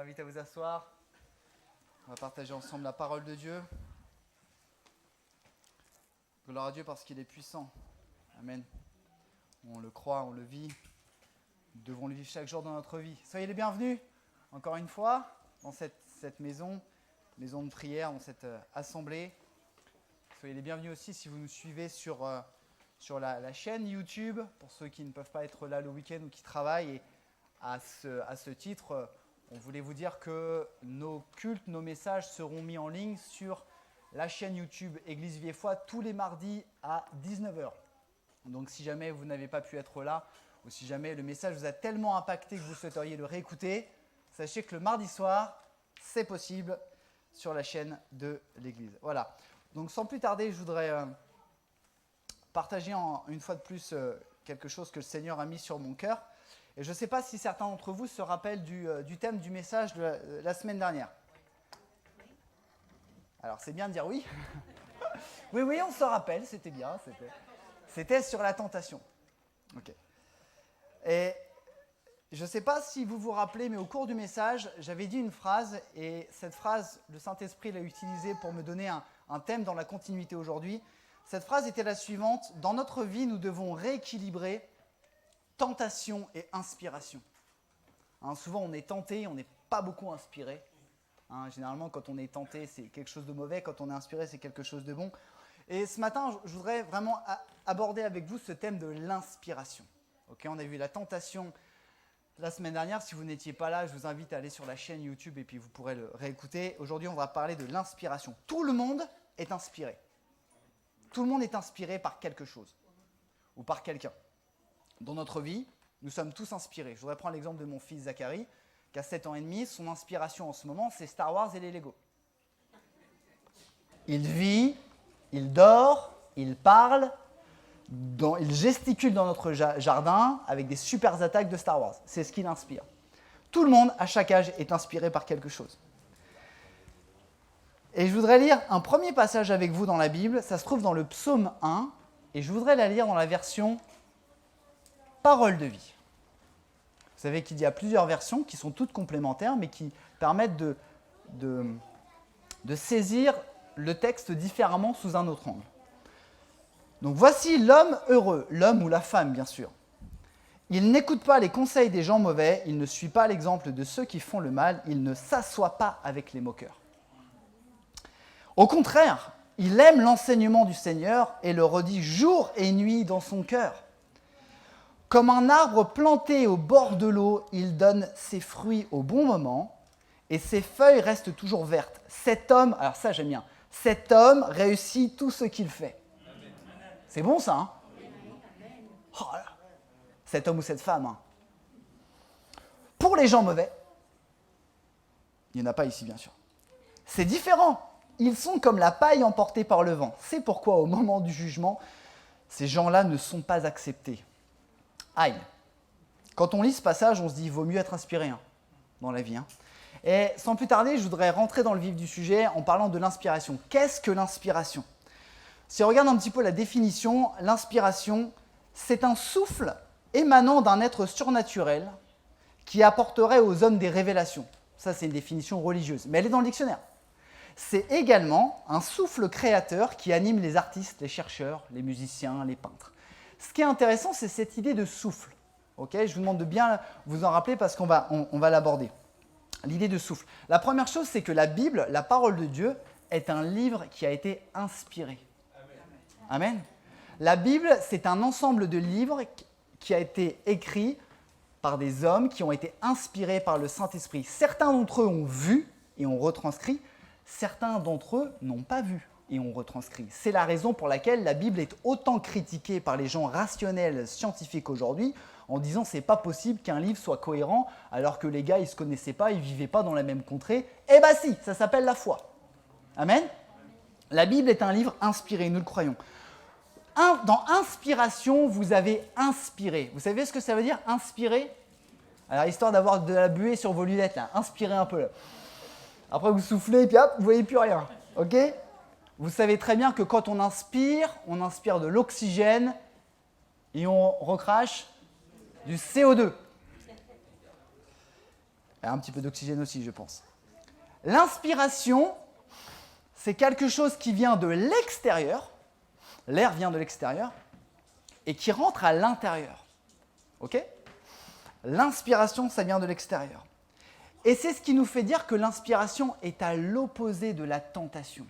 invite à vous asseoir. On va partager ensemble la parole de Dieu. Gloire à Dieu parce qu'il est puissant. Amen. On le croit, on le vit. Nous devons le vivre chaque jour dans notre vie. Soyez les bienvenus, encore une fois, dans cette maison de prière, dans cette assemblée. Soyez les bienvenus aussi si vous nous suivez sur la chaîne YouTube, pour ceux qui ne peuvent pas être là le week-end ou qui travaillent. Et à ce titre, on voulait vous dire que nos cultes, nos messages seront mis en ligne sur la chaîne YouTube Église Vie et Foi tous les mardis à 19h. Donc si jamais vous n'avez pas pu être là, ou si jamais le message vous a tellement impacté que vous souhaiteriez le réécouter, sachez que le mardi soir, c'est possible sur la chaîne de l'Église. Voilà. Donc sans plus tarder, je voudrais partager une fois de plus quelque chose que le Seigneur a mis sur mon cœur. Et je ne sais pas si certains d'entre vous se rappellent du thème du message de la semaine dernière. Alors c'est bien de dire oui. Oui, on se rappelle, c'était bien. C'était sur la tentation. Ok. Et je ne sais pas si vous vous rappelez, mais au cours du message, j'avais dit une phrase, et cette phrase, le Saint-Esprit l'a utilisée pour me donner un thème dans la continuité aujourd'hui. Cette phrase était la suivante: dans notre vie, nous devons rééquilibrer tentation et inspiration. Souvent, on est tenté, on n'est pas beaucoup inspiré. Généralement, quand on est tenté, c'est quelque chose de mauvais. Quand on est inspiré, c'est quelque chose de bon. Et ce matin, je voudrais vraiment aborder avec vous ce thème de l'inspiration. Okay, on a vu la tentation la semaine dernière. Si vous n'étiez pas là, je vous invite à aller sur la chaîne YouTube et puis vous pourrez le réécouter. Aujourd'hui, on va parler de l'inspiration. Tout le monde est inspiré. Tout le monde est inspiré par quelque chose ou par quelqu'un. Dans notre vie, nous sommes tous inspirés. Je voudrais prendre l'exemple de mon fils Zachary, qui a 7 ans et demi. Son inspiration en ce moment, c'est Star Wars et les Lego. Il vit, il dort, il parle, il gesticule dans notre jardin avec des super attaques de Star Wars. C'est ce qui l'inspire. Tout le monde, à chaque âge, est inspiré par quelque chose. Et je voudrais lire un premier passage avec vous dans la Bible. Ça se trouve dans le psaume 1, et je voudrais la lire dans la version Parole de vie. Vous savez qu'il y a plusieurs versions qui sont toutes complémentaires, mais qui permettent de saisir le texte différemment sous un autre angle. Donc voici l'homme heureux, l'homme ou la femme bien sûr. Il n'écoute pas les conseils des gens mauvais, il ne suit pas l'exemple de ceux qui font le mal, il ne s'assoit pas avec les moqueurs. Au contraire, il aime l'enseignement du Seigneur et le redit jour et nuit dans son cœur. Comme un arbre planté au bord de l'eau, il donne ses fruits au bon moment et ses feuilles restent toujours vertes. Cet homme, alors ça j'aime bien, cet homme réussit tout ce qu'il fait. C'est bon ça, hein? Oh là. Cet homme ou cette femme. Hein. Pour les gens mauvais, il n'y en a pas ici bien sûr, c'est différent. Ils sont comme la paille emportée par le vent. C'est pourquoi au moment du jugement, ces gens-là ne sont pas acceptés. Aïe. Quand on lit ce passage, on se dit qu'il vaut mieux être inspiré dans la vie. Et sans plus tarder, je voudrais rentrer dans le vif du sujet en parlant de l'inspiration. Qu'est-ce que l'inspiration ? Si on regarde un petit peu la définition, l'inspiration, c'est un souffle émanant d'un être surnaturel qui apporterait aux hommes des révélations. Ça, c'est une définition religieuse, mais elle est dans le dictionnaire. C'est également un souffle créateur qui anime les artistes, les chercheurs, les musiciens, les peintres. Ce qui est intéressant, c'est cette idée de souffle. Okay, je vous demande de bien vous en rappeler parce qu'on va l'aborder. L'idée de souffle. La première chose, c'est que la Bible, la parole de Dieu, est un livre qui a été inspiré. Amen. La Bible, c'est un ensemble de livres qui a été écrit par des hommes qui ont été inspirés par le Saint-Esprit. Certains d'entre eux ont vu et ont retranscrit, certains d'entre eux n'ont pas vu et ont retranscrit. C'est la raison pour laquelle la Bible est autant critiquée par les gens rationnels, scientifiques aujourd'hui, en disant c'est pas possible qu'un livre soit cohérent alors que les gars ils se connaissaient pas, ils vivaient pas dans la même contrée. Eh ben si, ça s'appelle la foi. Amen. La Bible est un livre inspiré, nous le croyons. Dans inspiration, vous avez inspiré. Vous savez ce que ça veut dire, inspirer ? Alors histoire d'avoir de la buée sur vos lunettes là, inspirez un peu là. Après vous soufflez et puis hop, vous voyez plus rien. Ok ? Vous savez très bien que quand on inspire de l'oxygène et on recrache du CO2. Et un petit peu d'oxygène aussi, je pense. L'inspiration, c'est quelque chose qui vient de l'extérieur, l'air vient de l'extérieur, et qui rentre à l'intérieur. Ok ? L'inspiration, ça vient de l'extérieur. Et c'est ce qui nous fait dire que l'inspiration est à l'opposé de la tentation.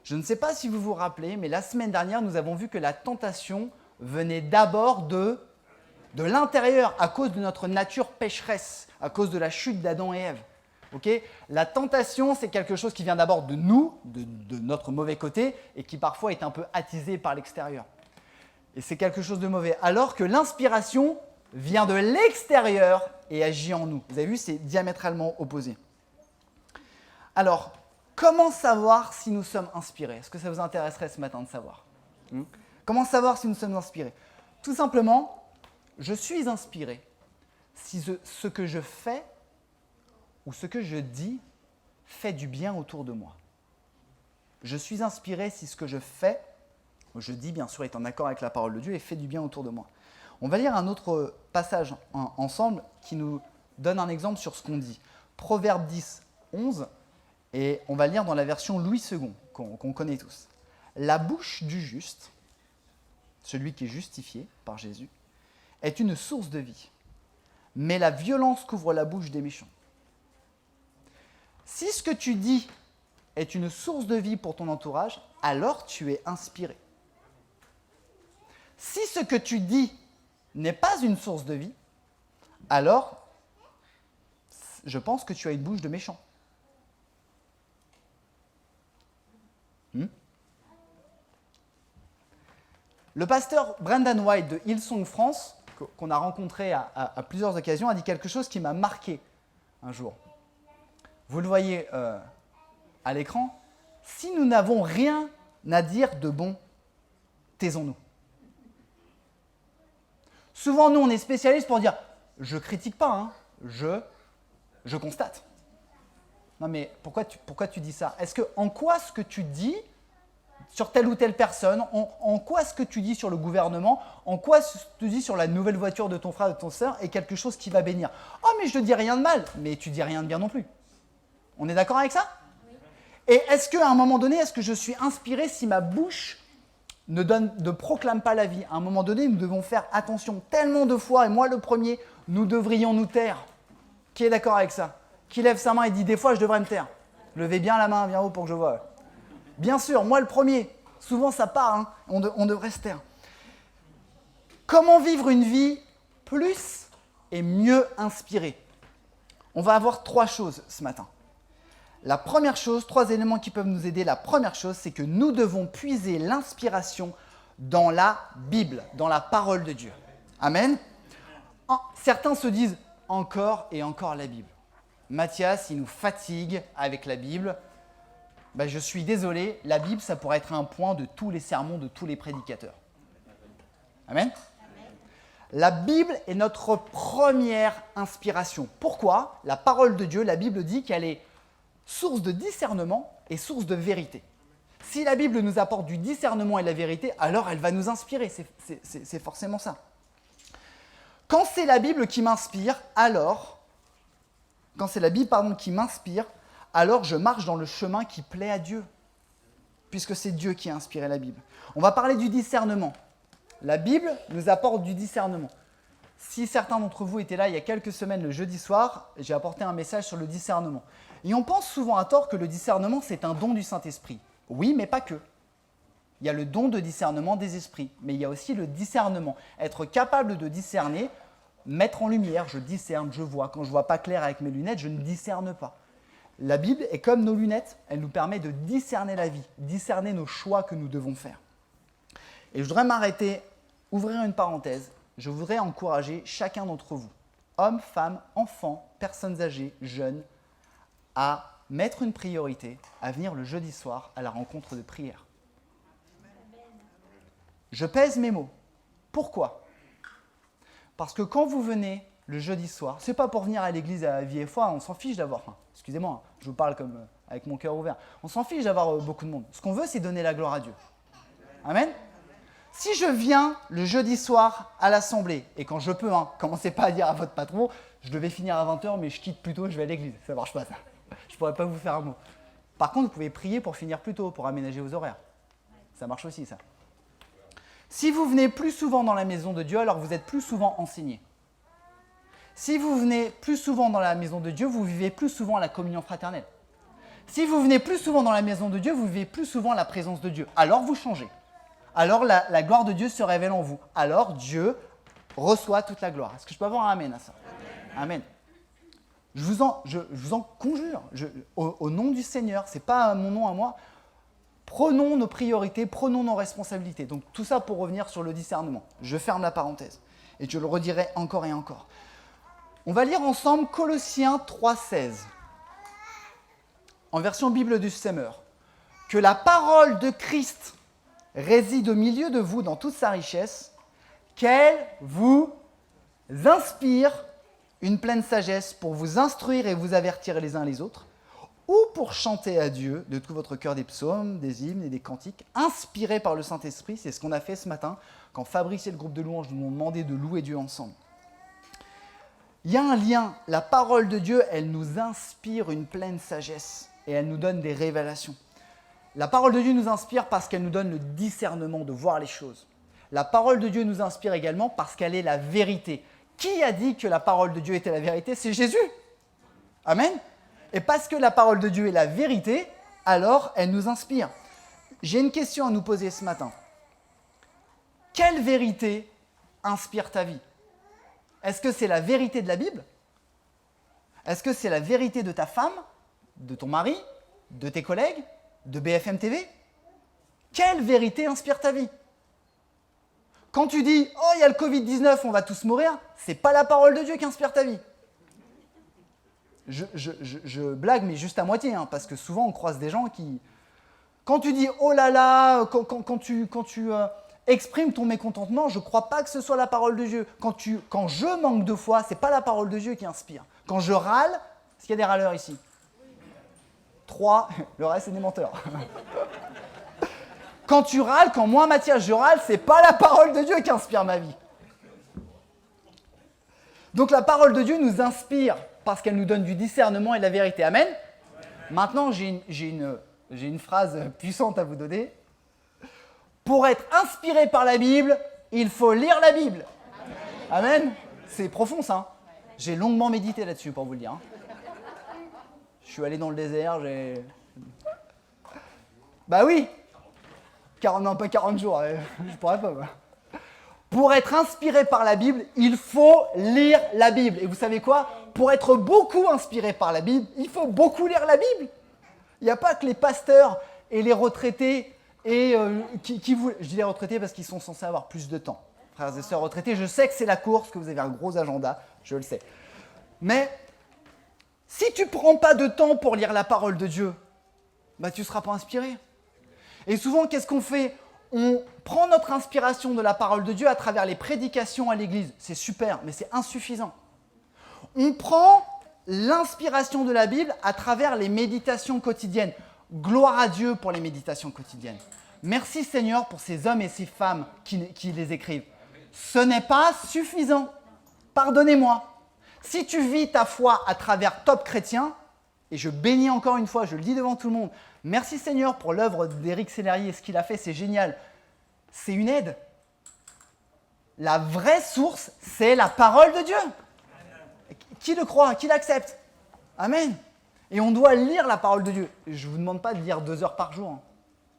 Je ne sais pas si vous vous rappelez, mais la semaine dernière, nous avons vu que la tentation venait d'abord de l'intérieur, à cause de notre nature pécheresse, à cause de la chute d'Adam et Ève. Okay ? La tentation, c'est quelque chose qui vient d'abord de nous, de notre mauvais côté, et qui parfois est un peu attisé par l'extérieur. Et c'est quelque chose de mauvais. Alors que l'inspiration vient de l'extérieur et agit en nous. Vous avez vu, c'est diamétralement opposé. Alors, comment savoir si nous sommes inspirés ? Est-ce que ça vous intéresserait ce matin de savoir ? Comment savoir si nous sommes inspirés ? Tout simplement, je suis inspiré si ce que je fais ou ce que je dis fait du bien autour de moi. Je suis inspiré si ce que je fais, je dis bien sûr, est en accord avec la parole de Dieu et fait du bien autour de moi. On va lire un autre passage ensemble qui nous donne un exemple sur ce qu'on dit. Proverbe 10, 11, et on va lire dans la version Louis II, qu'on connaît tous. La bouche du juste, celui qui est justifié par Jésus, est une source de vie, mais la violence couvre la bouche des méchants. Si ce que tu dis est une source de vie pour ton entourage, alors tu es inspiré. Si ce que tu dis n'est pas une source de vie, alors je pense que tu as une bouche de méchant. Le pasteur Brendan White de Hillsong France, qu'on a rencontré à plusieurs occasions, a dit quelque chose qui m'a marqué un jour. Vous le voyez à l'écran. Si nous n'avons rien à dire de bon, taisons-nous. Souvent, nous, on est spécialistes pour dire « je critique pas, hein, je constate ». Non mais pourquoi tu dis ça ? En quoi ce que tu dis sur telle ou telle personne, en quoi ce que tu dis sur le gouvernement, en quoi ce que tu dis sur la nouvelle voiture de ton frère ou de ton sœur est quelque chose qui va bénir ? Oh mais je ne dis rien de mal, mais tu dis rien de bien non plus. On est d'accord avec ça ? Oui. Et est-ce qu'à un moment donné, est-ce que je suis inspiré si ma bouche ne proclame pas la vie ? À un moment donné, nous devons faire attention. Tellement de fois, et moi le premier, nous devrions nous taire. Qui est d'accord avec ça ? Qui lève sa main et dit « des fois, je devrais me taire ». Levez bien la main, bien haut pour que je vois. Bien sûr, moi le premier. Souvent, ça part, hein, on devrait se taire. Comment vivre une vie plus et mieux inspirée ? On va avoir 3 choses ce matin. La première chose, 3 éléments qui peuvent nous aider. La première chose, c'est que nous devons puiser l'inspiration dans la Bible, dans la parole de Dieu. Amen. Certains se disent encore et encore la Bible. Mathias, il nous fatigue avec la Bible. Ben, je suis désolé, la Bible, ça pourrait être un point de tous les sermons de tous les prédicateurs. Amen. La Bible est notre première inspiration. Pourquoi ? La parole de Dieu, la Bible dit qu'elle est source de discernement et source de vérité. Si la Bible nous apporte du discernement et de la vérité, alors elle va nous inspirer. C'est forcément ça. Quand c'est la Bible qui m'inspire, alors je marche dans le chemin qui plaît à Dieu, puisque c'est Dieu qui a inspiré la Bible. On va parler du discernement. La Bible nous apporte du discernement. Si certains d'entre vous étaient là il y a quelques semaines, le jeudi soir, j'ai apporté un message sur le discernement. Et on pense souvent à tort que le discernement, c'est un don du Saint-Esprit. Oui, mais pas que. Il y a le don de discernement des esprits, mais il y a aussi le discernement. Être capable de discerner, mettre en lumière, je discerne, je vois. Quand je ne vois pas clair avec mes lunettes, je ne discerne pas. La Bible est comme nos lunettes, elle nous permet de discerner la vie, discerner nos choix que nous devons faire. Et je voudrais m'arrêter, ouvrir une parenthèse. Je voudrais encourager chacun d'entre vous, hommes, femmes, enfants, personnes âgées, jeunes, à mettre une priorité, à venir le jeudi soir à la rencontre de prière. Je pèse mes mots. Pourquoi ? Parce que quand vous venez le jeudi soir, c'est pas pour venir à l'église à Vie et Foi, on s'en fiche d'avoir faim. Excusez-moi, je vous parle avec mon cœur ouvert. On s'en fiche d'avoir beaucoup de monde. Ce qu'on veut, c'est donner la gloire à Dieu. Amen ? Si je viens le jeudi soir à l'assemblée, et quand je peux, commencez pas à dire à votre patron, je devais finir à 20h, mais je quitte plus tôt, je vais à l'église. Ça marche pas, ça. Je ne pourrais pas vous faire un mot. Par contre, vous pouvez prier pour finir plus tôt, pour aménager vos horaires. Ça marche aussi, ça. Si vous venez plus souvent dans la maison de Dieu, alors vous êtes plus souvent enseigné. Si vous venez plus souvent dans la maison de Dieu, vous vivez plus souvent la communion fraternelle. Si vous venez plus souvent dans la maison de Dieu, vous vivez plus souvent la présence de Dieu. Alors vous changez. Alors la gloire de Dieu se révèle en vous. Alors Dieu reçoit toute la gloire. Est-ce que je peux avoir un amen à ça? Amen. Je vous en conjure, au nom du Seigneur, ce n'est pas mon nom à moi, prenons nos priorités, prenons nos responsabilités. Donc tout ça pour revenir sur le discernement. Je ferme la parenthèse et je le redirai encore et encore. On va lire ensemble Colossiens 3,16, en version Bible du Semeur. Que la parole de Christ réside au milieu de vous dans toute sa richesse, qu'elle vous inspire une pleine sagesse pour vous instruire et vous avertir les uns les autres, ou pour chanter à Dieu de tout votre cœur des psaumes, des hymnes et des cantiques, inspirés par le Saint-Esprit. C'est ce qu'on a fait ce matin, quand Fabrice et le groupe de louanges nous ont demandé de louer Dieu ensemble. Il y a un lien. La parole de Dieu, elle nous inspire une pleine sagesse et elle nous donne des révélations. La parole de Dieu nous inspire parce qu'elle nous donne le discernement de voir les choses. La parole de Dieu nous inspire également parce qu'elle est la vérité. Qui a dit que la parole de Dieu était la vérité? C'est Jésus. Amen. Et parce que la parole de Dieu est la vérité, alors elle nous inspire. J'ai une question à nous poser ce matin. Quelle vérité inspire ta vie? Est-ce que c'est la vérité de la Bible? Est-ce que c'est la vérité de ta femme, de ton mari, de tes collègues, de BFM TV? Quelle vérité inspire ta vie? Quand tu dis « Oh, il y a le Covid-19, on va tous mourir », c'est pas la parole de Dieu qui inspire ta vie. Je blague, mais juste à moitié, hein, parce que souvent on croise des gens qui... Quand tu dis « Oh là là », quand tu exprimes ton mécontentement, je ne crois pas que ce soit la parole de Dieu. Quand je manque de foi, ce n'est pas la parole de Dieu qui inspire. Quand je râle, est-ce qu'il y a des râleurs ici? 3, le reste c'est des menteurs. Quand tu râles, quand moi Mathias je râle, c'est pas la parole de Dieu qui inspire ma vie. Donc la parole de Dieu nous inspire parce qu'elle nous donne du discernement et de la vérité. Amen. Maintenant, j'ai une phrase puissante à vous donner. Pour être inspiré par la Bible, il faut lire la Bible. Amen. C'est profond ça. J'ai longuement médité là-dessus pour vous le dire. Je suis allé dans le désert, Bah oui. Non, pas 40 jours, je pourrais pas. Moi. Pour être inspiré par la Bible, il faut lire la Bible. Et vous savez quoi? Pour être beaucoup inspiré par la Bible, il faut beaucoup lire la Bible. Il n'y a pas que les pasteurs et les retraités, je dis les retraités parce qu'ils sont censés avoir plus de temps. Frères et sœurs retraités, je sais que c'est la course, que vous avez un gros agenda, je le sais. Mais si tu ne prends pas de temps pour lire la parole de Dieu, bah, tu ne seras pas inspiré. Et souvent, qu'est-ce qu'on fait? On prend notre inspiration de la parole de Dieu à travers les prédications à l'église. C'est super, mais c'est insuffisant. On prend l'inspiration de la Bible à travers les méditations quotidiennes. Gloire à Dieu pour les méditations quotidiennes. Merci Seigneur pour ces hommes et ces femmes qui les écrivent. Ce n'est pas suffisant. Pardonnez-moi. Si tu vis ta foi à travers Top Chrétien, et je bénis encore une fois, je le dis devant tout le monde, merci Seigneur pour l'œuvre d'Éric Sellerier, ce qu'il a fait, c'est génial. C'est une aide. La vraie source, c'est la parole de Dieu. Qui le croit? Qui l'accepte? Amen. Et on doit lire la parole de Dieu. Je ne vous demande pas de lire 2 heures par jour. Hein.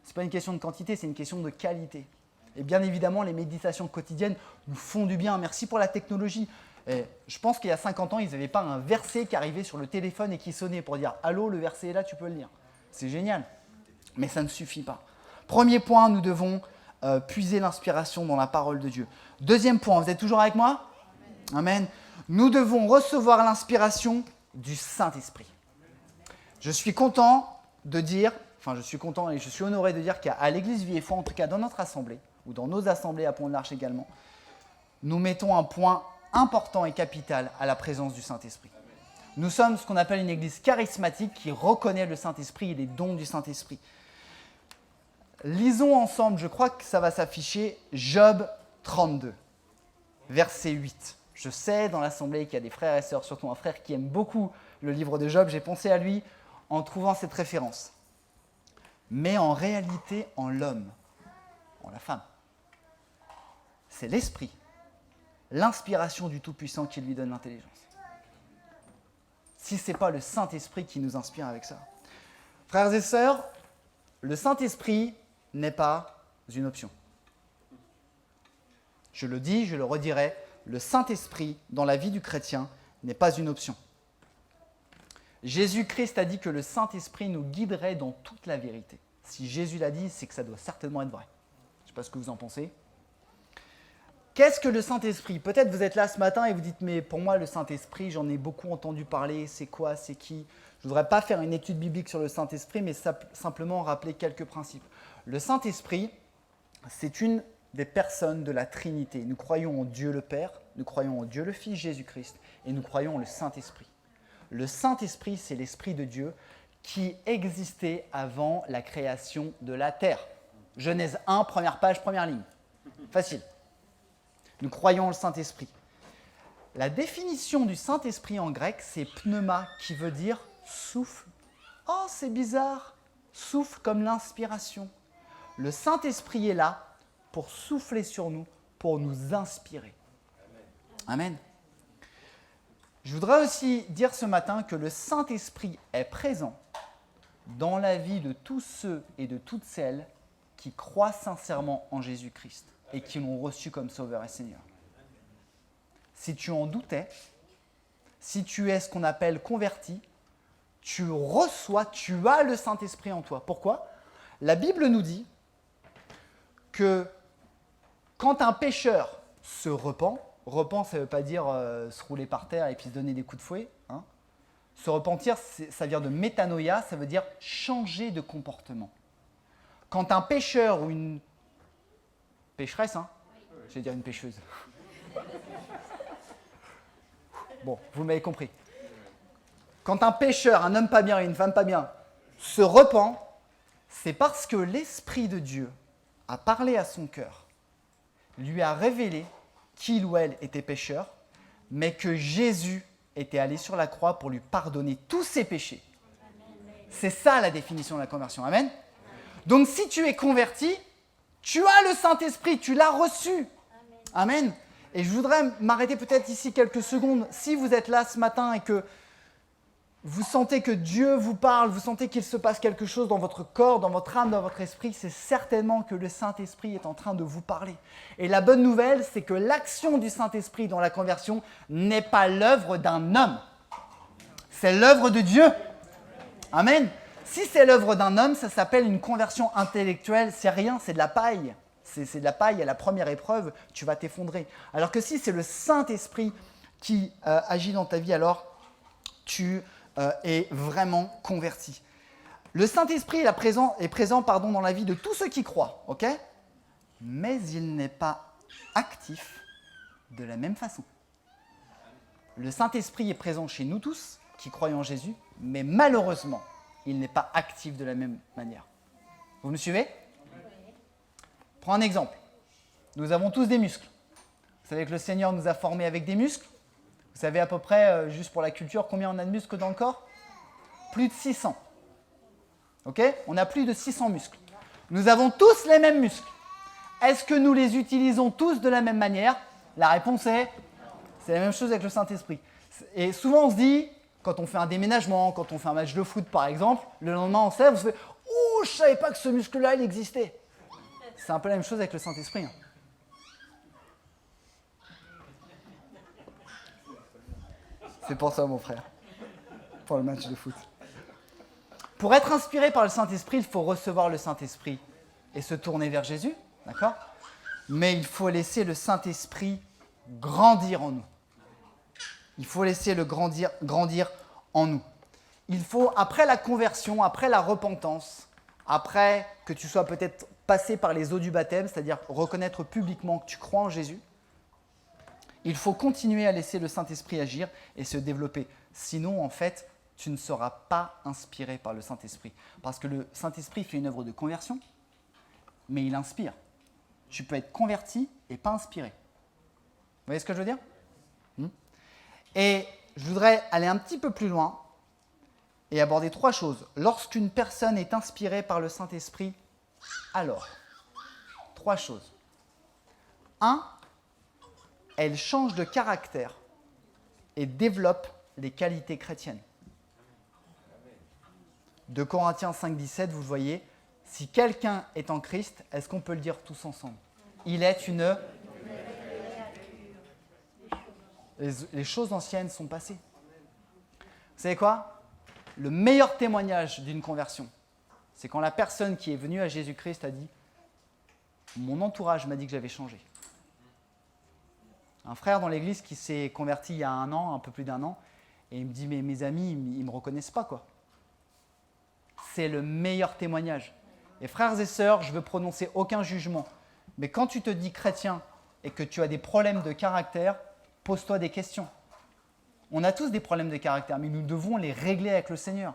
Ce n'est pas une question de quantité, c'est une question de qualité. Et bien évidemment, les méditations quotidiennes nous font du bien. Merci pour la technologie. Et je pense qu'il y a 50 ans, ils n'avaient pas un verset qui arrivait sur le téléphone et qui sonnait pour dire « Allô, le verset est là, tu peux le lire ». C'est génial. Mais ça ne suffit pas. Premier point, nous devons puiser l'inspiration dans la parole de Dieu. Deuxième point, vous êtes toujours avec moi? Amen. Nous devons recevoir l'inspiration du Saint-Esprit. Je suis content de dire, je suis content et je suis honoré de dire qu'à l'Église Vie et Foi, en tout cas dans notre assemblée, ou dans nos assemblées à Pont-de-l'Arche également, nous mettons un point important et capital à la présence du Saint-Esprit. Nous sommes ce qu'on appelle une église charismatique qui reconnaît le Saint-Esprit et les dons du Saint-Esprit. Lisons ensemble, je crois que ça va s'afficher, Job 32, verset 8. Je sais dans l'assemblée qu'il y a des frères et sœurs, surtout un frère qui aime beaucoup le livre de Job. J'ai pensé à lui en trouvant cette référence. Mais en réalité, en l'homme, en la femme, c'est l'esprit, l'inspiration du Tout-Puissant qui lui donne l'intelligence. Si ce n'est pas le Saint-Esprit qui nous inspire avec ça. Frères et sœurs, le Saint-Esprit n'est pas une option. Je le dis, je le redirai, le Saint-Esprit dans la vie du chrétien n'est pas une option. Jésus-Christ a dit que le Saint-Esprit nous guiderait dans toute la vérité. Si Jésus l'a dit, c'est que ça doit certainement être vrai. Je ne sais pas ce que vous en pensez. Qu'est-ce que le Saint-Esprit ? Peut-être vous êtes là ce matin et vous dites « Mais pour moi, le Saint-Esprit, j'en ai beaucoup entendu parler. C'est quoi ? C'est qui ?» Je ne voudrais pas faire une étude biblique sur le Saint-Esprit, mais simplement rappeler quelques principes. Le Saint-Esprit, c'est une des personnes de la Trinité. Nous croyons en Dieu le Père, nous croyons en Dieu le Fils Jésus-Christ et nous croyons en le Saint-Esprit. Le Saint-Esprit, c'est l'Esprit de Dieu qui existait avant la création de la terre. Genèse 1, première page, première ligne. Facile. Nous croyons en le Saint-Esprit. La définition du Saint-Esprit en grec, c'est pneuma, qui veut dire souffle. Oh, c'est bizarre. Souffle comme l'inspiration. Le Saint-Esprit est là pour souffler sur nous, pour nous inspirer. Amen. Je voudrais aussi dire ce matin que le Saint-Esprit est présent dans la vie de tous ceux et de toutes celles qui croient sincèrement en Jésus-Christ et qui l'ont reçu comme Sauveur et Seigneur. Si tu en doutais, si tu es ce qu'on appelle converti, tu reçois, tu as le Saint-Esprit en toi. Pourquoi ? La Bible nous dit que quand un pécheur se repent, ça ne veut pas dire se rouler par terre et puis se donner des coups de fouet. Hein. Se repentir, ça vient de métanoïa, ça veut dire changer de comportement. Quand un pécheur ou une pécheresse, je vais dire une pécheuse. Bon, vous m'avez compris. Quand un pécheur, un homme pas bien et une femme pas bien, se repent, c'est parce que l'Esprit de Dieu a parlé à son cœur, lui a révélé qu'il ou elle était pécheur, mais que Jésus était allé sur la croix pour lui pardonner tous ses péchés. C'est ça la définition de la conversion. Amen. Donc si tu es converti, tu as le Saint-Esprit, tu l'as reçu. Amen. Et je voudrais m'arrêter peut-être ici quelques secondes. Si vous êtes là ce matin et que vous sentez que Dieu vous parle, vous sentez qu'il se passe quelque chose dans votre corps, dans votre âme, dans votre esprit, c'est certainement que le Saint-Esprit est en train de vous parler. Et la bonne nouvelle, c'est que l'action du Saint-Esprit dans la conversion n'est pas l'œuvre d'un homme. C'est l'œuvre de Dieu. Amen. Si c'est l'œuvre d'un homme, ça s'appelle une conversion intellectuelle. C'est rien, c'est de la paille. C'est de la paille à la première épreuve, tu vas t'effondrer. Alors que si c'est le Saint-Esprit qui agit dans ta vie, alors tu est vraiment converti. Le Saint-Esprit est présent dans la vie de tous ceux qui croient, ok ? Mais il n'est pas actif de la même façon. Le Saint-Esprit est présent chez nous tous qui croyons en Jésus, mais malheureusement, il n'est pas actif de la même manière. Vous me suivez ? Prends un exemple. Nous avons tous des muscles. Vous savez que le Seigneur nous a formés avec des muscles. Vous savez à peu près, juste pour la culture, combien on a de muscles dans le corps ? Plus de 600. Ok ? On a plus de 600 muscles. Nous avons tous les mêmes muscles. Est-ce que nous les utilisons tous de la même manière ? La réponse est, c'est la même chose avec le Saint-Esprit. Et souvent on se dit, quand on fait un déménagement, quand on fait un match de foot par exemple, le lendemain on se lève, on se fait « Oh, je ne savais pas que ce muscle-là, il existait !» C'est un peu la même chose avec le Saint-Esprit. C'est pour ça, mon frère. Pour le match de foot. Pour être inspiré par le Saint-Esprit, il faut recevoir le Saint-Esprit et se tourner vers Jésus, d'accord ? Mais il faut laisser le Saint-Esprit grandir en nous. Il faut laisser le grandir en nous. Il faut, après la conversion, après la repentance, après que tu sois peut-être passé par les eaux du baptême, c'est-à-dire reconnaître publiquement que tu crois en Jésus, il faut continuer à laisser le Saint-Esprit agir et se développer. Sinon, en fait, tu ne seras pas inspiré par le Saint-Esprit. Parce que le Saint-Esprit fait une œuvre de conversion, mais il inspire. Tu peux être converti et pas inspiré. Vous voyez ce que je veux dire ? Et je voudrais aller un petit peu plus loin et aborder 3 choses. Lorsqu'une personne est inspirée par le Saint-Esprit, alors, 3 choses. 1, elle change de caractère et développe les qualités chrétiennes. 2 Corinthiens 5, 17, vous le voyez, si quelqu'un est en Christ, est-ce qu'on peut le dire tous ensemble? Il est une... Les choses anciennes sont passées. Vous savez quoi? Le meilleur témoignage d'une conversion, c'est quand la personne qui est venue à Jésus-Christ a dit « Mon entourage m'a dit que j'avais changé ». Un frère dans l'église qui s'est converti il y a 1 an, un peu plus d'1 an, et il me dit « Mais mes amis, ils ne me reconnaissent pas, quoi ». C'est le meilleur témoignage. Et frères et sœurs, je ne veux prononcer aucun jugement, mais quand tu te dis chrétien et que tu as des problèmes de caractère, pose-toi des questions. On a tous des problèmes de caractère, mais nous devons les régler avec le Seigneur.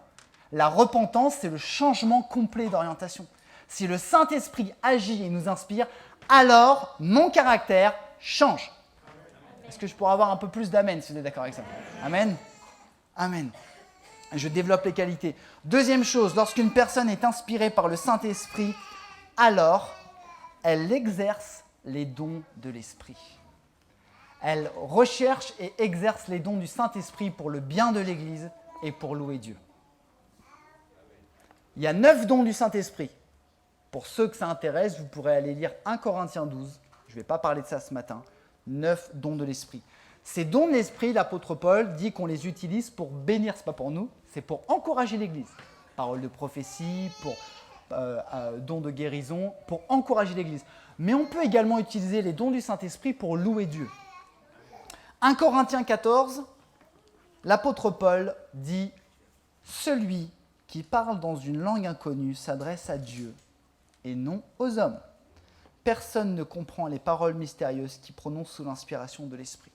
La repentance, c'est le changement complet d'orientation. Si le Saint-Esprit agit et nous inspire, alors mon caractère change. Est-ce que je pourrais avoir un peu plus d'amen si vous êtes d'accord avec ça? Amen. Amen. Je développe les qualités. Deuxième chose, lorsqu'une personne est inspirée par le Saint-Esprit, alors elle exerce les dons de l'Esprit. Elle recherche et exerce les dons du Saint-Esprit pour le bien de l'Église et pour louer Dieu. Il y a 9 dons du Saint-Esprit. Pour ceux que ça intéresse, vous pourrez aller lire 1 Corinthiens 12. Je ne vais pas parler de ça ce matin. 9 dons de l'Esprit. Ces dons de l'Esprit, l'apôtre Paul dit qu'on les utilise pour bénir, ce n'est pas pour nous, c'est pour encourager l'Église. Parole de prophétie, pour dons de guérison, pour encourager l'Église. Mais on peut également utiliser les dons du Saint-Esprit pour louer Dieu. 1 Corinthiens 14, l'apôtre Paul dit « Celui qui parle dans une langue inconnue s'adresse à Dieu et non aux hommes. Personne ne comprend les paroles mystérieuses qu'il prononce sous l'inspiration de l'Esprit. »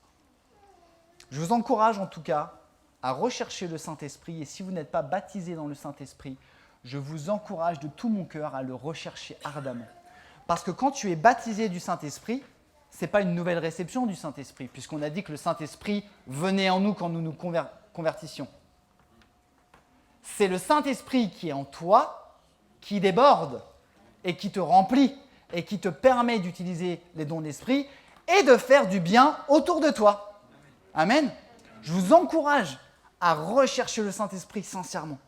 Je vous encourage en tout cas à rechercher le Saint-Esprit et si vous n'êtes pas baptisé dans le Saint-Esprit, je vous encourage de tout mon cœur à le rechercher ardemment. Parce que quand tu es baptisé du Saint-Esprit, ce n'est pas une nouvelle réception du Saint-Esprit, puisqu'on a dit que le Saint-Esprit venait en nous quand nous nous convertissions. C'est le Saint-Esprit qui est en toi, qui déborde et qui te remplit et qui te permet d'utiliser les dons de l'Esprit et de faire du bien autour de toi. Amen. Je vous encourage à rechercher le Saint-Esprit sincèrement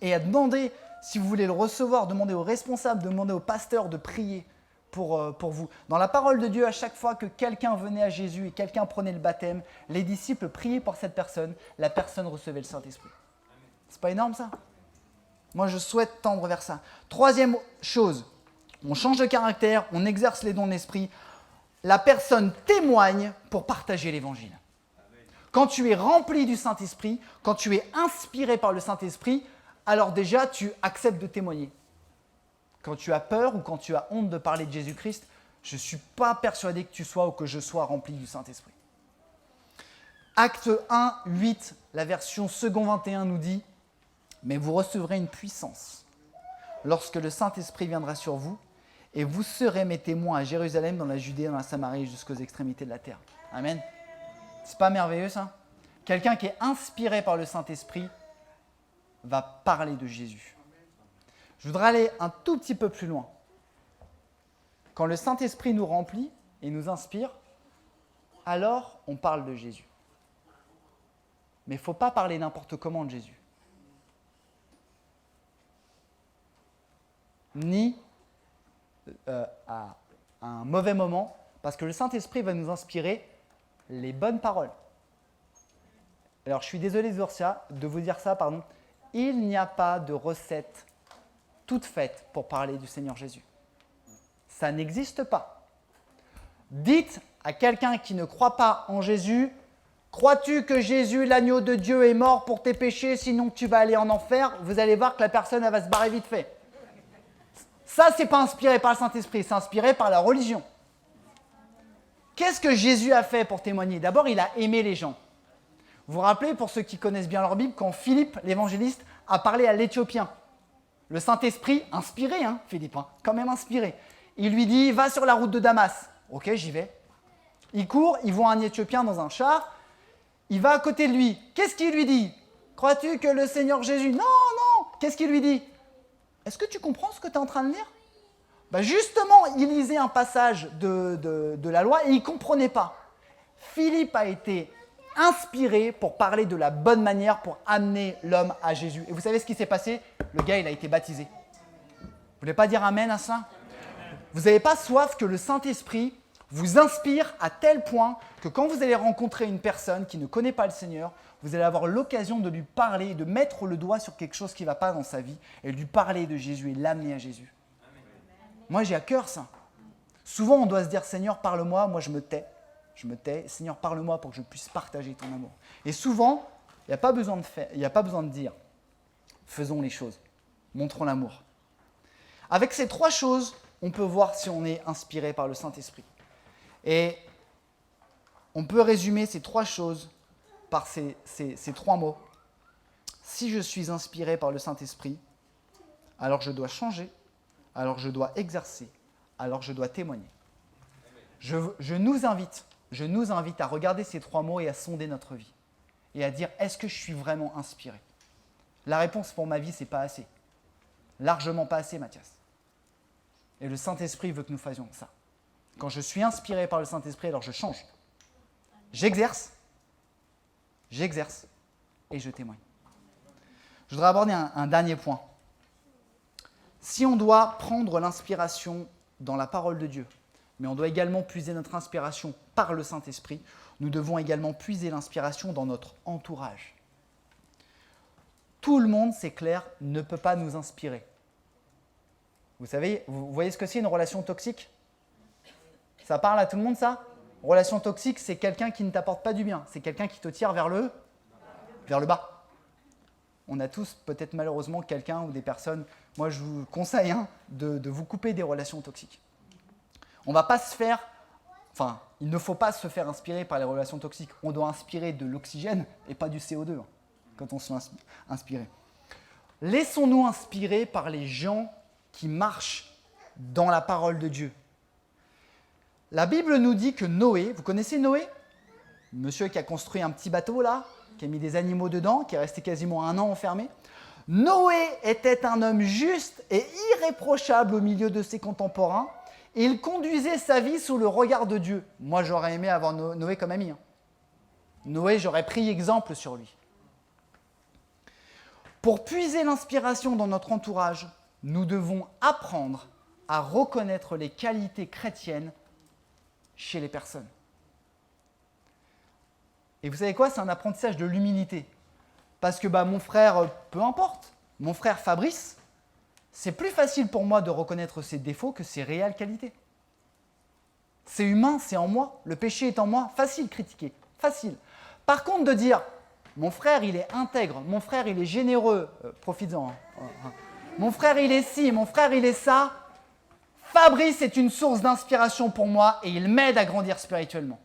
et à demander, si vous voulez le recevoir, demander aux responsables, demander aux pasteurs de prier pour vous. Dans la parole de Dieu, à chaque fois que quelqu'un venait à Jésus et quelqu'un prenait le baptême, les disciples priaient pour cette personne, la personne recevait le Saint-Esprit. C'est pas énorme ça? Moi, je souhaite tendre vers ça. Troisième chose, on change de caractère, on exerce les dons de l'Esprit. La personne témoigne pour partager l'Évangile. Quand tu es rempli du Saint-Esprit, quand tu es inspiré par le Saint-Esprit, alors déjà, tu acceptes de témoigner. Quand tu as peur ou quand tu as honte de parler de Jésus-Christ, je ne suis pas persuadé que tu sois ou que je sois rempli du Saint-Esprit. Acte 1, 8, la version second 21 nous dit « Mais vous recevrez une puissance lorsque le Saint-Esprit viendra sur vous, et vous serez mes témoins à Jérusalem, dans la Judée, dans la Samarie, jusqu'aux extrémités de la terre. » Amen. C'est pas merveilleux ça? Quelqu'un qui est inspiré par le Saint-Esprit va parler de Jésus. Je voudrais aller un tout petit peu plus loin. Quand le Saint-Esprit nous remplit et nous inspire, alors on parle de Jésus. Mais il ne faut pas parler n'importe comment de Jésus. Ni à un mauvais moment, parce que le Saint-Esprit va nous inspirer les bonnes paroles. Alors, je suis désolé de vous dire ça, pardon. Il n'y a pas de recette toute faite pour parler du Seigneur Jésus. Ça n'existe pas. Dites à quelqu'un qui ne croit pas en Jésus, « Crois-tu que Jésus, l'agneau de Dieu, est mort pour tes péchés, sinon tu vas aller en enfer ?» Vous allez voir que la personne elle va se barrer vite fait. Ça, ce n'est pas inspiré par le Saint-Esprit, c'est inspiré par la religion. Qu'est-ce que Jésus a fait pour témoigner? D'abord, il a aimé les gens. Vous vous rappelez, pour ceux qui connaissent bien leur Bible, quand Philippe, l'évangéliste, a parlé à l'Éthiopien. Le Saint-Esprit, inspiré, Philippe, quand même inspiré. Il lui dit, va sur la route de Damas. Ok, j'y vais. Il court, il voit un Éthiopien dans un char. Il va à côté de lui. Qu'est-ce qu'il lui dit? Crois-tu que le Seigneur Jésus... Non, non. Qu'est-ce qu'il lui dit? Est-ce que tu comprends ce que tu es en train de lire? Justement, il lisait un passage de la loi et il ne comprenait pas. Philippe a été inspiré pour parler de la bonne manière pour amener l'homme à Jésus. Et vous savez ce qui s'est passé? Le gars, il a été baptisé. Vous voulez pas dire amen à ça? Vous n'avez pas soif que le Saint-Esprit vous inspire à tel point que quand vous allez rencontrer une personne qui ne connaît pas le Seigneur, vous allez avoir l'occasion de lui parler, de mettre le doigt sur quelque chose qui ne va pas dans sa vie et de lui parler de Jésus et l'amener à Jésus. Moi, j'ai à cœur ça. Souvent, on doit se dire, Seigneur, parle-moi, moi je me tais. Je me tais. Seigneur, parle-moi pour que je puisse partager ton amour. Et souvent, il n'y a pas besoin de dire, faisons les choses, montrons l'amour. Avec ces 3 choses, on peut voir si on est inspiré par le Saint-Esprit. Et on peut résumer ces 3 choses par ces 3 mots. Si je suis inspiré par le Saint-Esprit, alors je dois changer, alors je dois exercer, alors je dois témoigner. Je nous invite à regarder ces 3 mots et à sonder notre vie. Et à dire, est-ce que je suis vraiment inspiré? La réponse pour ma vie, c'est pas assez. Largement pas assez, Mathias. Et le Saint-Esprit veut que nous fassions ça. Quand je suis inspiré par le Saint-Esprit, alors je change. J'exerce et je témoigne. Je voudrais aborder un dernier point. Si on doit prendre l'inspiration dans la parole de Dieu, mais on doit également puiser notre inspiration par le Saint-Esprit, nous devons également puiser l'inspiration dans notre entourage. Tout le monde, c'est clair, ne peut pas nous inspirer. Vous savez, vous voyez ce que c'est une relation toxique? Ça parle à tout le monde, ça? Relation toxique, c'est quelqu'un qui ne t'apporte pas du bien. C'est quelqu'un qui te tire vers le bas. On a tous peut-être malheureusement quelqu'un ou des personnes, moi je vous conseille de vous couper des relations toxiques. On va pas se faire, il ne faut pas se faire inspirer par les relations toxiques. On doit inspirer de l'oxygène et pas du CO2 quand on se fait inspirer. Laissons-nous inspirer par les gens qui marchent dans la parole de Dieu. La Bible nous dit que Noé, vous connaissez Noé? Monsieur qui a construit un petit bateau là, qui a mis des animaux dedans, qui est resté quasiment 1 an enfermé. Noé était un homme juste et irréprochable au milieu de ses contemporains. Et il conduisait sa vie sous le regard de Dieu. Moi, j'aurais aimé avoir Noé comme ami. Noé, j'aurais pris exemple sur lui. Pour puiser l'inspiration dans notre entourage, nous devons apprendre à reconnaître les qualités chrétiennes chez les personnes. Et vous savez quoi? C'est un apprentissage de l'humilité. Parce que mon frère, peu importe, mon frère Fabrice, c'est plus facile pour moi de reconnaître ses défauts que ses réelles qualités. C'est humain, c'est en moi, le péché est en moi, facile critiquer, facile. Par contre de dire, mon frère il est intègre, mon frère il est généreux, profites-en, mon frère il est ci, mon frère il est ça, Fabrice est une source d'inspiration pour moi et il m'aide à grandir spirituellement.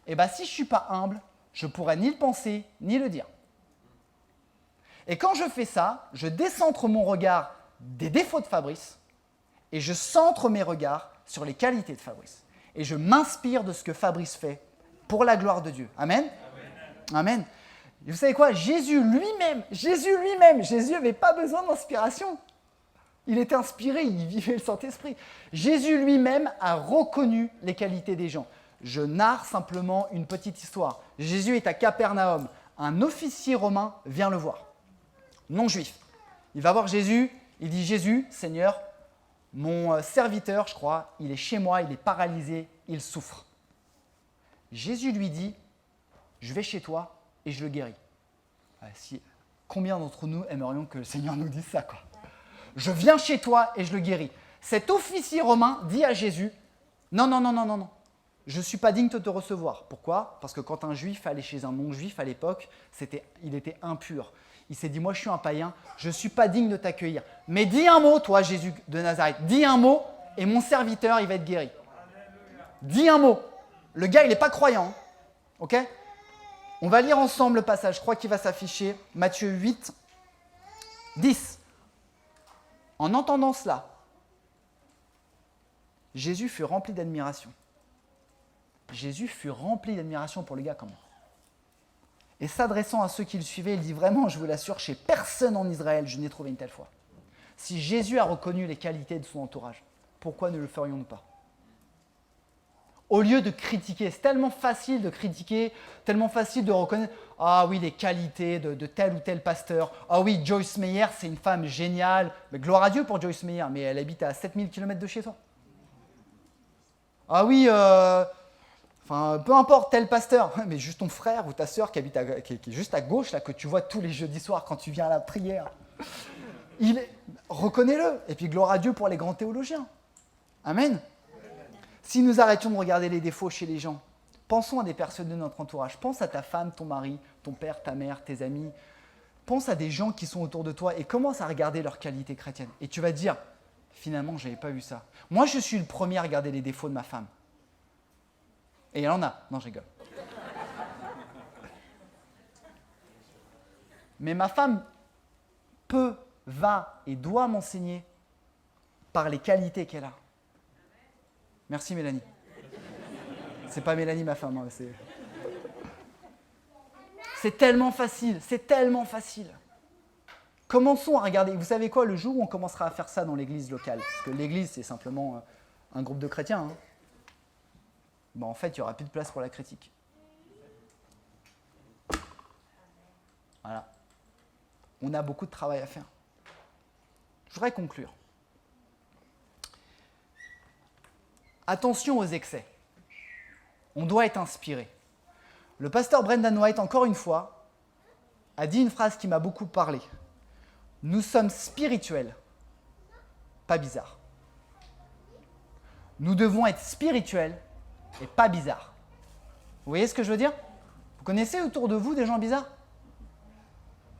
Et si je ne suis pas humble, je ne pourrais ni le penser, ni le dire. Et quand je fais ça, je décentre mon regard des défauts de Fabrice et je centre mes regards sur les qualités de Fabrice. Et je m'inspire de ce que Fabrice fait pour la gloire de Dieu. Amen. Amen. Et vous savez quoi? Jésus lui-même, Jésus n'avait pas besoin d'inspiration. Il était inspiré, il vivait le Saint-Esprit. Jésus lui-même a reconnu les qualités des gens. Je narre simplement une petite histoire. Jésus est à Capernaum. Un officier romain vient le voir, non juif. Il va voir Jésus, il dit « Jésus, Seigneur, mon serviteur, je crois, il est chez moi, il est paralysé, il souffre. » Jésus lui dit « Je vais chez toi et je le guéris. » Combien d'entre nous aimerions que le Seigneur nous dise ça, quoi? Je viens chez toi et je le guéris. Cet officier romain dit à Jésus « Non, je ne suis pas digne de te recevoir. » Pourquoi? Parce que quand un juif allait chez un non-juif à l'époque, il était impur. Il s'est dit « Moi, je suis un païen, je ne suis pas digne de t'accueillir. Mais dis un mot, toi, Jésus de Nazareth, dis un mot et mon serviteur, il va être guéri. » Dis un mot. Le gars, il n'est pas croyant. Ok? On va lire ensemble le passage. Je crois qu'il va s'afficher. Matthieu 8, 10. En entendant cela, Jésus fut rempli d'admiration. Jésus fut rempli d'admiration pour le gars, comment? Et s'adressant à ceux qui le suivaient, il dit vraiment, je vous l'assure, chez personne en Israël, je n'ai trouvé une telle foi. Si Jésus a reconnu les qualités de son entourage, pourquoi ne le ferions-nous pas? Au lieu de critiquer, c'est tellement facile de critiquer, tellement facile de reconnaître « Ah oui, les qualités de tel ou tel pasteur. Ah oui, Joyce Meyer, c'est une femme géniale. Mais gloire à Dieu pour Joyce Meyer, mais elle habite à 7000 km de chez toi. Ah oui, peu importe tel pasteur, mais juste ton frère ou ta sœur qui est juste à gauche, là, que tu vois tous les jeudis soirs quand tu viens à la prière. Reconnais-le. Et puis gloire à Dieu pour les grands théologiens. Amen. Si nous arrêtions de regarder les défauts chez les gens, pensons à des personnes de notre entourage. Pense à ta femme, ton mari, ton père, ta mère, tes amis. Pense à des gens qui sont autour de toi et commence à regarder leurs qualités chrétiennes. Et tu vas te dire, finalement, je n'avais pas vu ça. Moi, je suis le premier à regarder les défauts de ma femme. Et elle en a. Non, je rigole. Mais ma femme peut, va et doit m'enseigner par les qualités qu'elle a. Merci Mélanie. C'est pas Mélanie ma femme, hein, c'est tellement facile, c'est tellement facile. Commençons à regarder. Vous savez quoi, le jour où on commencera à faire ça dans l'église locale, parce que l'église c'est simplement un groupe de chrétiens, hein, ben, en fait il n'y aura plus de place pour la critique. Voilà. On a beaucoup de travail à faire. Je voudrais conclure. Attention aux excès. On doit être inspiré. Le pasteur Brendan White, encore une fois, a dit une phrase qui m'a beaucoup parlé. Nous sommes spirituels, pas bizarres. Nous devons être spirituels et pas bizarres. Vous voyez ce que je veux dire? Vous connaissez autour de vous des gens bizarres?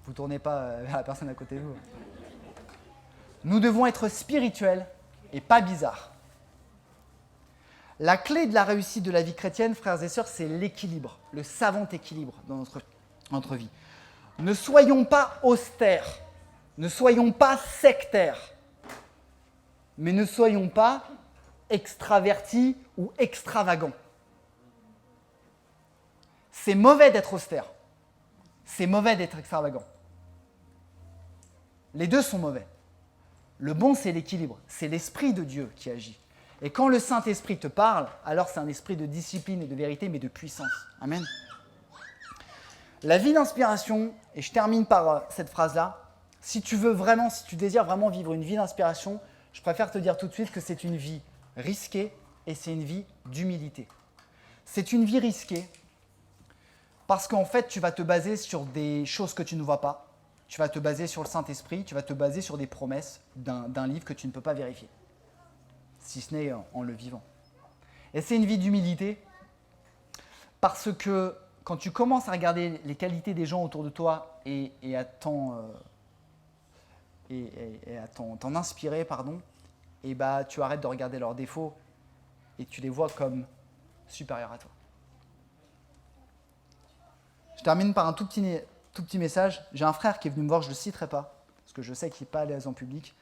Vous ne tournez pas vers la personne à côté de vous. Nous devons être spirituels et pas bizarres. La clé de la réussite de la vie chrétienne, frères et sœurs, c'est l'équilibre, le savant équilibre dans notre vie. Ne soyons pas austères, ne soyons pas sectaires, mais ne soyons pas extravertis ou extravagants. C'est mauvais d'être austère, c'est mauvais d'être extravagant. Les deux sont mauvais. Le bon, c'est l'équilibre, c'est l'Esprit de Dieu qui agit. Et quand le Saint-Esprit te parle, alors c'est un esprit de discipline et de vérité, mais de puissance. Amen. La vie d'inspiration, et je termine par cette phrase-là, si tu désires vraiment vivre une vie d'inspiration, je préfère te dire tout de suite que c'est une vie risquée et c'est une vie d'humilité. C'est une vie risquée parce qu'en fait, tu vas te baser sur des choses que tu ne vois pas, tu vas te baser sur le Saint-Esprit, tu vas te baser sur des promesses d'un livre que tu ne peux pas vérifier, si ce n'est en le vivant. Et c'est une vie d'humilité parce que quand tu commences à regarder les qualités des gens autour de toi et à t'en inspirer, et bah, tu arrêtes de regarder leurs défauts et tu les vois comme supérieurs à toi. Je termine par un tout petit message. J'ai un frère qui est venu me voir, je ne le citerai pas, parce que je sais qu'il n'est pas à l'aise en public.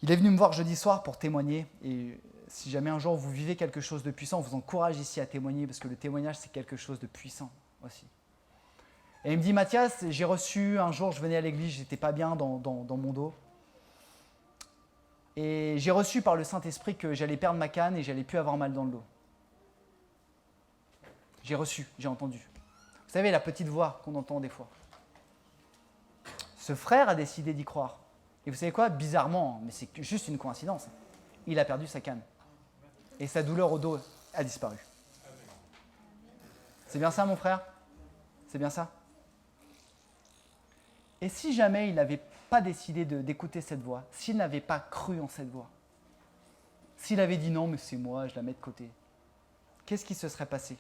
Il est venu me voir jeudi soir pour témoigner, et si jamais un jour vous vivez quelque chose de puissant, on vous encourage ici à témoigner, parce que le témoignage, c'est quelque chose de puissant aussi. Et il me dit, Mathias, j'ai reçu, un jour, je venais à l'église, j'étais pas bien dans mon dos, et j'ai reçu par le Saint-Esprit que j'allais perdre ma canne et j'allais plus avoir mal dans le dos. J'ai entendu. Vous savez, la petite voix qu'on entend des fois. Ce frère a décidé d'y croire. Et vous savez quoi? Bizarrement, mais c'est juste une coïncidence, il a perdu sa canne. Et sa douleur au dos a disparu. C'est bien ça, mon frère? C'est bien ça? Et si jamais il n'avait pas décidé d'écouter cette voix, s'il n'avait pas cru en cette voix, s'il avait dit non, mais c'est moi, je la mets de côté, qu'est-ce qui se serait passé?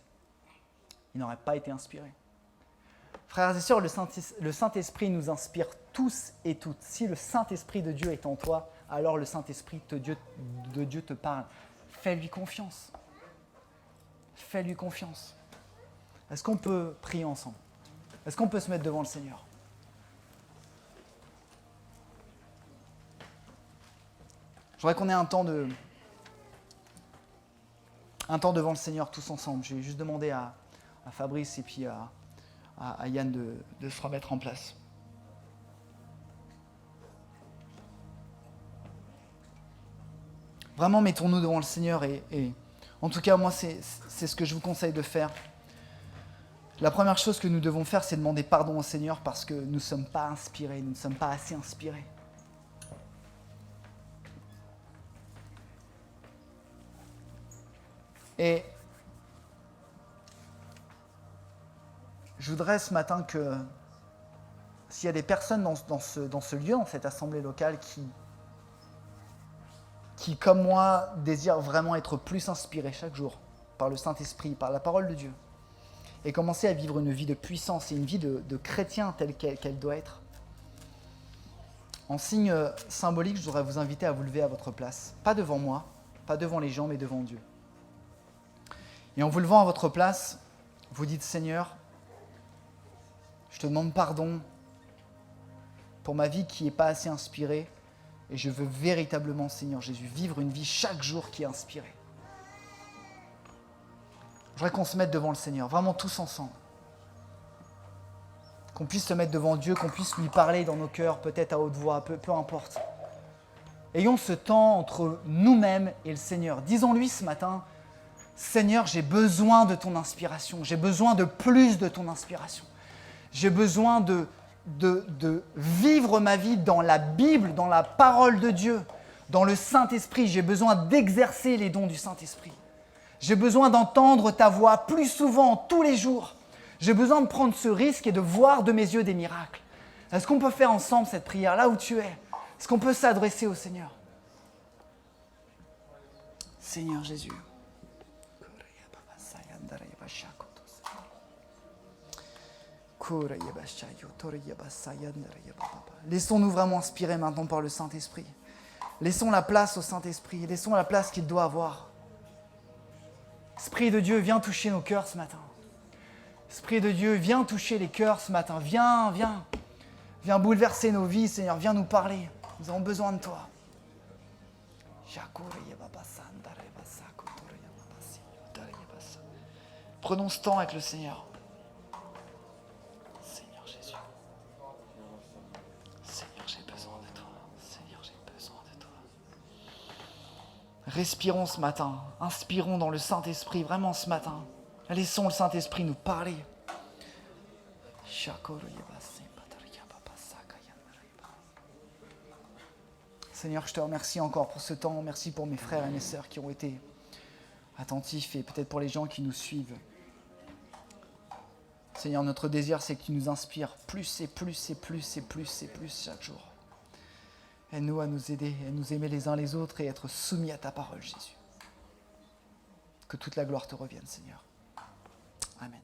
Il n'aurait pas été inspiré. Frères et sœurs, le Saint-Esprit nous inspire tous et toutes. Si le Saint-Esprit de Dieu est en toi, alors le Saint-Esprit de Dieu te parle. Fais-lui confiance. Fais-lui confiance. Est-ce qu'on peut prier ensemble? Est-ce qu'on peut se mettre devant le Seigneur? Je voudrais qu'on ait un temps devant le Seigneur tous ensemble. Je vais juste demander à Fabrice et puis à à Yann de se remettre en place. Vraiment, mettons-nous devant le Seigneur et en tout cas, moi, c'est ce que je vous conseille de faire. La première chose que nous devons faire, c'est demander pardon au Seigneur parce que nous ne sommes pas inspirés, nous ne sommes pas assez inspirés. Et je voudrais ce matin que s'il y a des personnes dans ce lieu, dans cette assemblée locale qui, comme moi, désirent vraiment être plus inspirés chaque jour par le Saint-Esprit, par la parole de Dieu, et commencer à vivre une vie de puissance et une vie de chrétien telle qu'elle doit être. En signe symbolique, je voudrais vous inviter à vous lever à votre place. Pas devant moi, pas devant les gens, mais devant Dieu. Et en vous levant à votre place, vous dites « Seigneur, je te demande pardon pour ma vie qui n'est pas assez inspirée et je veux véritablement, Seigneur Jésus, vivre une vie chaque jour qui est inspirée. » Je voudrais qu'on se mette devant le Seigneur, vraiment tous ensemble. Qu'on puisse se mettre devant Dieu, qu'on puisse lui parler dans nos cœurs, peut-être à haute voix, peu importe. Ayons ce temps entre nous-mêmes et le Seigneur. Disons-lui ce matin, Seigneur, j'ai besoin de ton inspiration, j'ai besoin de plus de ton inspiration. J'ai besoin de vivre ma vie dans la Bible, dans la parole de Dieu, dans le Saint-Esprit. J'ai besoin d'exercer les dons du Saint-Esprit. J'ai besoin d'entendre ta voix plus souvent, tous les jours. J'ai besoin de prendre ce risque et de voir de mes yeux des miracles. Est-ce qu'on peut faire ensemble cette prière là où tu es? Est-ce qu'on peut s'adresser au Seigneur? Seigneur Jésus. Laissons-nous vraiment inspirer maintenant par le Saint-Esprit. Laissons la place au Saint-Esprit. Laissons la place qu'il doit avoir. Esprit de Dieu, viens toucher nos cœurs ce matin. Esprit de Dieu, viens toucher les cœurs ce matin. Viens, viens. Viens bouleverser nos vies, Seigneur. Viens nous parler. Nous avons besoin de toi. Prenons ce temps avec le Seigneur. Seigneur Jésus. Seigneur, j'ai besoin de toi. Seigneur, j'ai besoin de toi. Respirons ce matin. Inspirons dans le Saint-Esprit, vraiment ce matin. Laissons le Saint-Esprit nous parler. Seigneur, je te remercie encore pour ce temps. Merci pour mes frères et mes sœurs qui ont été attentifs et peut-être pour les gens qui nous suivent. Seigneur, notre désir, c'est que tu nous inspires plus et plus et plus et plus et plus chaque jour. Aide-nous à nous aider, à nous aimer les uns les autres et être soumis à ta parole, Jésus. Que toute la gloire te revienne, Seigneur. Amen.